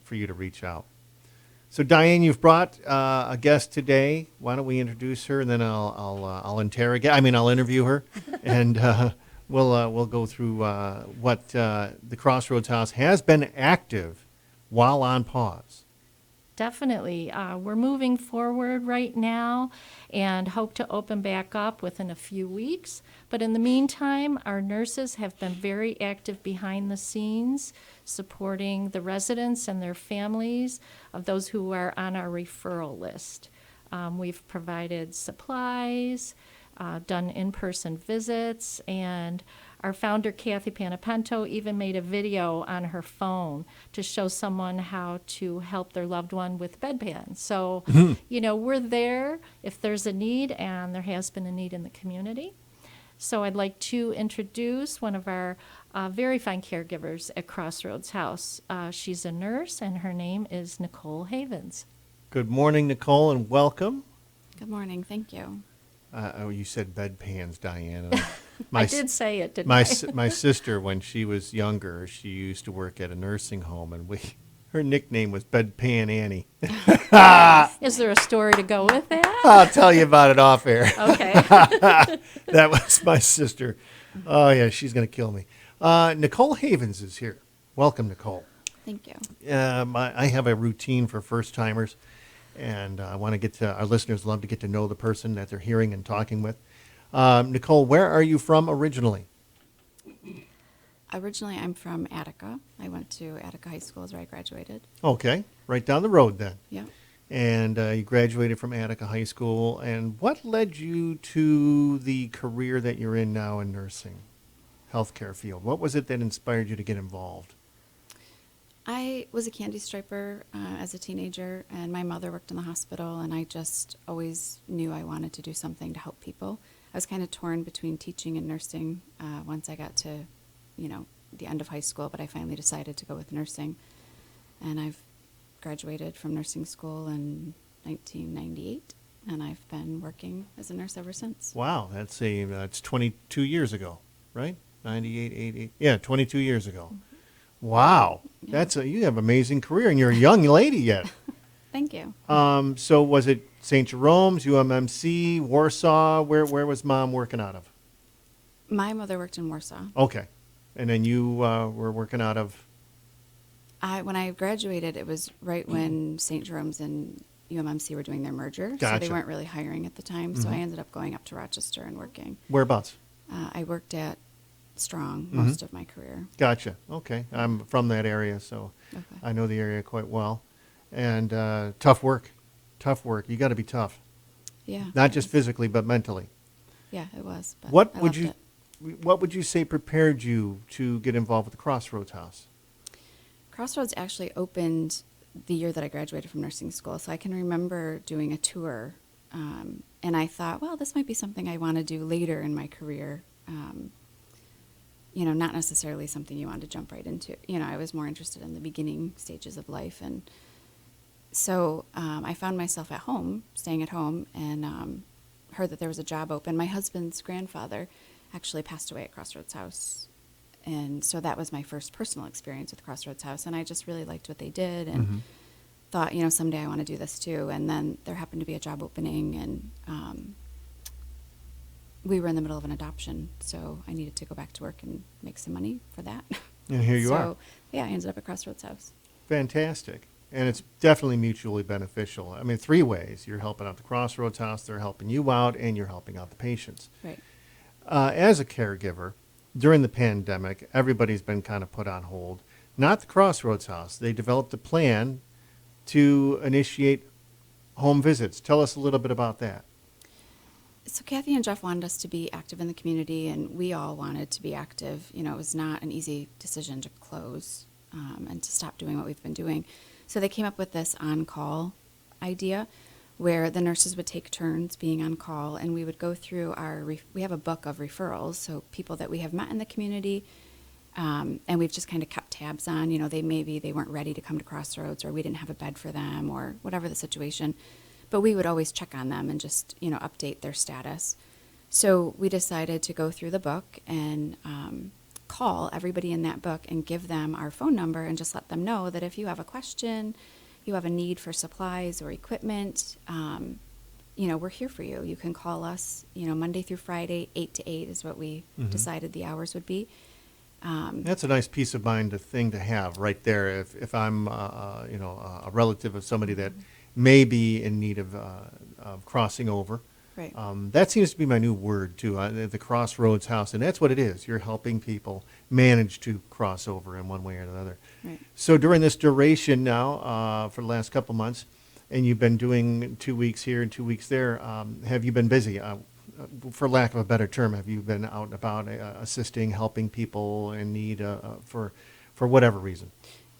for you to reach out. So Diane, you've brought a guest today. Why don't we introduce her, and then I'll interrogate. I mean, I'll interview her, and we'll go through what the Crossroads House has been active while on pause. Definitely. We're moving forward right now and hope to open back up within a few weeks. But in the meantime, our nurses have been very active behind the scenes, supporting the residents and their families of those who are on our referral list. We've provided supplies, done in-person visits, and our founder, Kathy Panapento, even made a video on her phone to show someone how to help their loved one with bedpans. So, we're there if there's a need, and there has been a need in the community. So I'd like to introduce one of our very fine caregivers at Crossroads House. She's a nurse, and her name is Nicole Havens. Good morning, Nicole, and welcome. Good morning. Thank you. You said bedpans, Diane. I did say it, didn't I? My sister, when she was younger, she used to work at a nursing home, and her nickname was Bedpan Annie. Is there a story to go with that? I'll tell you about it off air. Okay. That was my sister. Oh, yeah, she's going to kill me. Nicole Havens is here. Welcome, Nicole. Thank you. I have a routine for first-timers, and I want to get to our listeners love to get to know the person that they're hearing and talking with. Nicole, where are you from originally? Originally, I'm from Attica. I went to Attica High School is where I graduated. Okay, right down the road then. Yeah. And you graduated from Attica High School. And what led you to the career that you're in now in nursing, healthcare field? What was it that inspired you to get involved? I was a candy striper as a teenager, and my mother worked in the hospital, and I just always knew I wanted to do something to help people. I was kind of torn between teaching and nursing once I got to, the end of high school, but I finally decided to go with nursing. And I've graduated from nursing school in 1998, and I've been working as a nurse ever since. Wow, that's 22 years ago, right? 98, 88. Yeah, 22 years ago. Wow, Yeah. You have an amazing career, and you're a young lady yet. Thank you. So was it St. Jerome's, UMMC, Warsaw? Where was Mom working out of? My mother worked in Warsaw. Okay, and then you were working out of? When I graduated, it was right when St. Jerome's and UMMC were doing their merger, so Gotcha. they weren't really hiring at the time. So I ended up going up to Rochester and working. Whereabouts? I worked at Strong Mhm. most of my career. Gotcha. Okay, I'm from that area, so Okay. I know the area quite well. And tough work. You got to be tough, Yeah. not it just was. physically but mentally. Yeah, it was. But What I would loved you it. What would you say prepared you to get involved with the Crossroads House? Crossroads actually opened the year that I graduated from nursing school, so I can remember doing a tour, and I thought, well, this might be something I want to do later in my career. Not necessarily something you want to jump right into. I was more interested in the beginning stages of life, and so I found myself at home, staying at home, and heard that there was a job open. My husband's grandfather actually passed away at Crossroads House, and so that was my first personal experience with Crossroads House, and I just really liked what they did, and thought, someday I want to do this too. And then there happened to be a job opening, and we were in the middle of an adoption, so I needed to go back to work and make some money for that. And here you are. So, yeah, I ended up at Crossroads House. Fantastic. And it's definitely mutually beneficial. I mean, three ways. You're helping out the Crossroads House, they're helping you out, and you're helping out the patients. Right. As a caregiver, during the pandemic, everybody's been kind of put on hold. Not the Crossroads House. They developed a plan to initiate home visits. Tell us a little bit about that. So Kathy and Jeff wanted us to be active in the community, and we all wanted to be active. It was not an easy decision to close and to stop doing what we've been doing. So they came up with this on-call idea where the nurses would take turns being on call, and we would go through we have a book of referrals, so people that we have met in the community, and we've just kind of kept tabs on. They weren't ready to come to Crossroads, or we didn't have a bed for them, or whatever the situation. But we would always check on them and just, update their status. So we decided to go through the book and call everybody in that book and give them our phone number and just let them know that if you have a question, you have a need for supplies or equipment, we're here for you. You can call us, Monday through Friday, 8 to 8 is what we decided the hours would be. That's a nice peace of mind thing to have right there. If I'm, a relative of somebody that may be in need of crossing over. Right. That seems to be my new word, too, the Crossroads House. And that's what it is. You're helping people manage to cross over in one way or another. Right. So during this duration now, for the last couple months, and you've been doing 2 weeks here and 2 weeks there, have you been busy? For lack of a better term, have you been out and about assisting, helping people in need for whatever reason?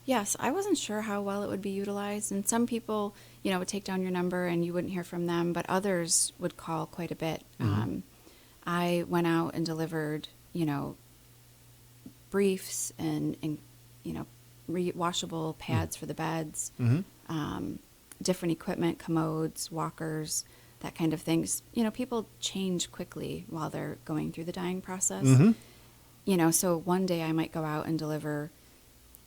Yes, I wasn't sure how well it would be utilized, and some people, would take down your number and you wouldn't hear from them, but others would call quite a bit. I went out and delivered, briefs and washable pads for the beds, different equipment, commodes, walkers, that kind of things. People change quickly while they're going through the dying process. So one day I might go out and deliver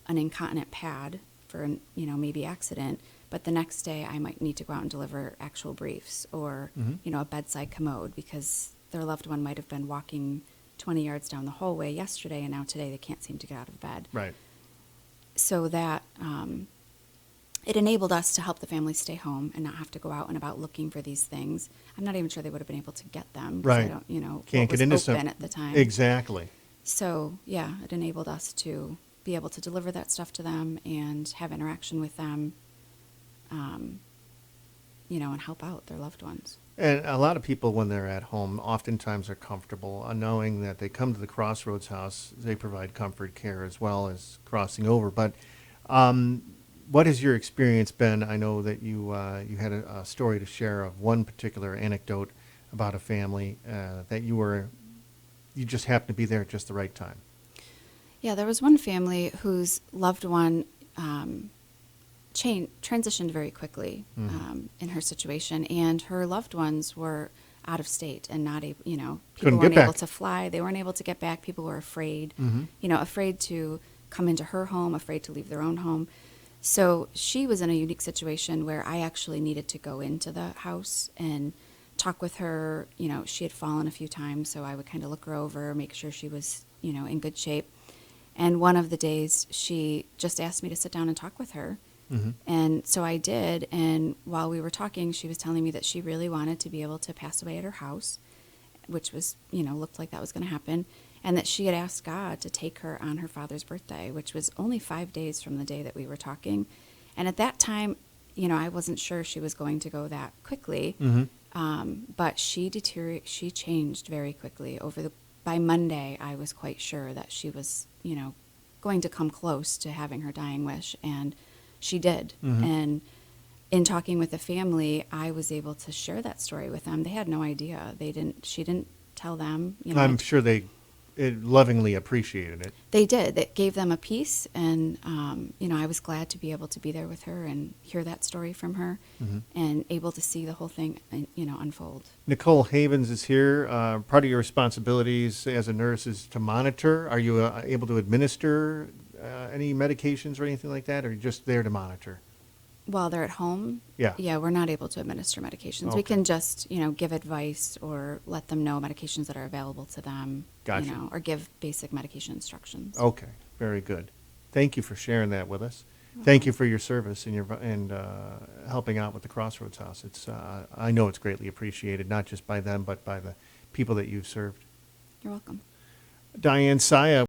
an incontinent pad for maybe accident, but the next day I might need to go out and deliver actual briefs or a bedside commode because their loved one might have been walking 20 yards down the hallway yesterday and now today they can't seem to get out of bed. Right. So that it enabled us to help the family stay home and not have to go out and about looking for these things. I'm not even sure they would have been able to get them. Right. I don't, Can't what get was into open at the time. Exactly. So yeah, it enabled us to be able to deliver that stuff to them and have interaction with them, and help out their loved ones. And a lot of people, when they're at home, oftentimes are comfortable knowing that they come to the Crossroads House. They provide comfort care as well as crossing over. But what has your experience been? I know that you had a story to share of one particular anecdote about a family that you just happened to be there at just the right time. Yeah, there was one family whose loved one transitioned very quickly in her situation, and her loved ones were out of state and not able, people Couldn't weren't get able back. to fly. They weren't able to get back. People were afraid, afraid to come into her home, afraid to leave their own home. So she was in a unique situation where I actually needed to go into the house and talk with her. She had fallen a few times, so I would kind of look her over, make sure she was, in good shape. And one of the days, she just asked me to sit down and talk with her. And so I did. And while we were talking, she was telling me that she really wanted to be able to pass away at her house, which was, looked like that was going to happen. And that she had asked God to take her on her father's birthday, which was only 5 days from the day that we were talking. And at that time, I wasn't sure she was going to go that quickly. But she changed very quickly. By Monday, I was quite sure that she was, going to come close to having her dying wish, and she did. And in talking with the family, I was able to share that story with them. They had no idea. She didn't tell them. I'm sure they lovingly appreciated it. They did. It gave them a peace, and I was glad to be able to be there with her and hear that story from her, and able to see the whole thing, unfold. Nicole Havens is here. Part of your responsibilities as a nurse is to monitor. Are you able to administer any medications or anything like that, or are you just there to monitor? While they're at home? Yeah. Yeah, we're not able to administer medications. Okay. We can just, give advice or let them know medications that are available to them. Gotcha. Or give basic medication instructions. Okay, very good. Thank you for sharing that with us. Thank you for your service and helping out with the Crossroads House. It's I know it's greatly appreciated, not just by them, but by the people that you've served. You're welcome. Diane Saya.